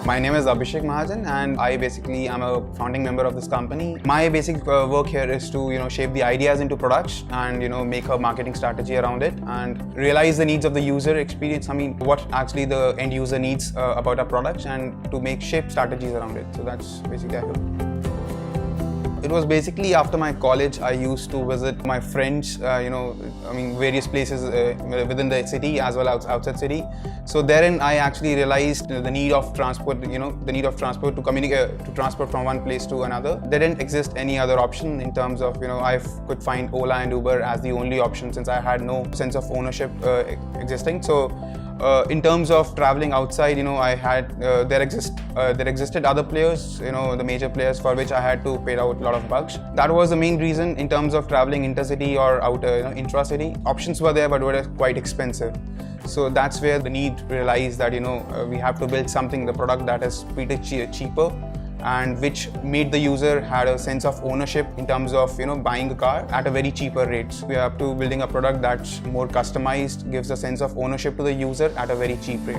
My name is Abhishek Mahajan, and I basically am a founding member of this company. My basic work here is to shape the ideas into products and make a marketing strategy around it and realize the needs of the user experience. I mean, what actually the end user needs about our products, and to make shape strategies around it. So that's basically how. It was basically after my college. I used to visit my friends, various places within the city as well as outside city. So therein I actually realized the need of transport, the need of transport to communicate, to transport from one place to another. There didn't exist any other option in terms of, I could find Ola and Uber as the only option since I had no sense of ownership existing. So in terms of traveling outside, I had there existed other players, the major players for which I had to pay out a lot of bucks. That was the main reason in terms of traveling intercity or outer, intra-city. Options were there, but were quite expensive. So that's where the need realized that we have to build something, the product that is pretty cheaper, and which made the user had a sense of ownership in terms of buying a car at a very cheaper rate. We have to building a product that's more customized, gives a sense of ownership to the user at a very cheap rate.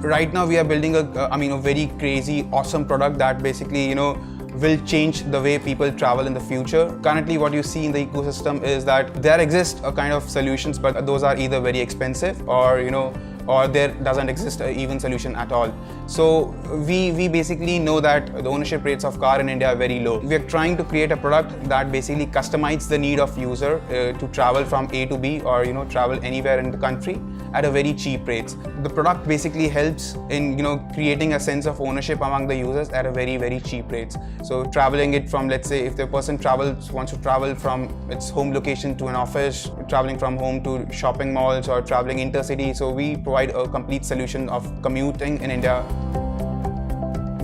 Right now we are building a very crazy, awesome product that basically will change the way people travel in the future. Currently what you see in the ecosystem is that there exist a kind of solutions, but those are either very expensive or there doesn't exist an even solution at all. So we basically know that the ownership rates of car in India are very low. We are trying to create a product that basically customizes the need of user to travel from A to B or travel anywhere in the country at a very cheap rates. The product basically helps in creating a sense of ownership among the users at a very, very cheap rates. So traveling it from, let's say, if the person wants to travel from its home location to an office, traveling from home to shopping malls or traveling intercity. So we provide a complete solution of commuting in India.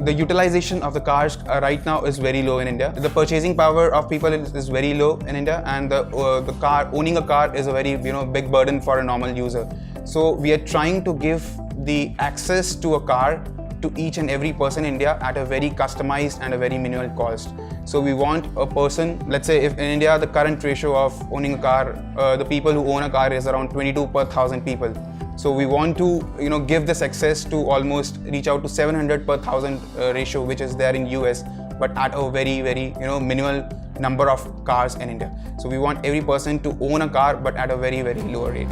The utilization of the cars right now is very low in India. The purchasing power of people is very low in India, and owning a car is a very big burden for a normal user. So we are trying to give the access to a car to each and every person in India at a very customized and a very minimal cost. So we want a person, let's say if in India the current ratio of owning a car, the people who own a car is around 22 per 1,000 people. So we want to give this access to almost reach out to 700 per 1,000 ratio, which is there in US, but at a very, very minimal number of cars in India. So we want every person to own a car, but at a very, very lower rate.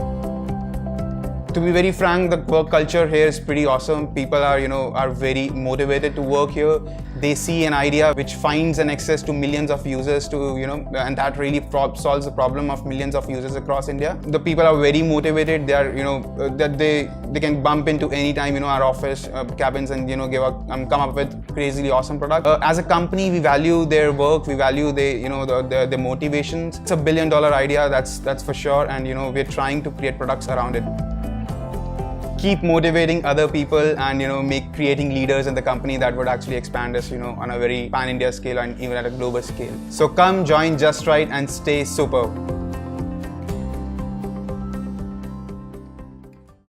To be very frank, the work culture here is pretty awesome. People are very motivated to work here. They see an idea which finds an access to millions of users and that really solves the problem of millions of users across India. The people are very motivated. They are that they can bump into any time our office cabins and come up with crazily awesome product. As a company, we value their work. We value their motivations. It's a $1 billion idea, that's for sure, and we're trying to create products around it. Keep motivating other people and creating leaders in the company that would actually expand us on a very pan-India scale and even at a global scale. So come join JustRide and stay super.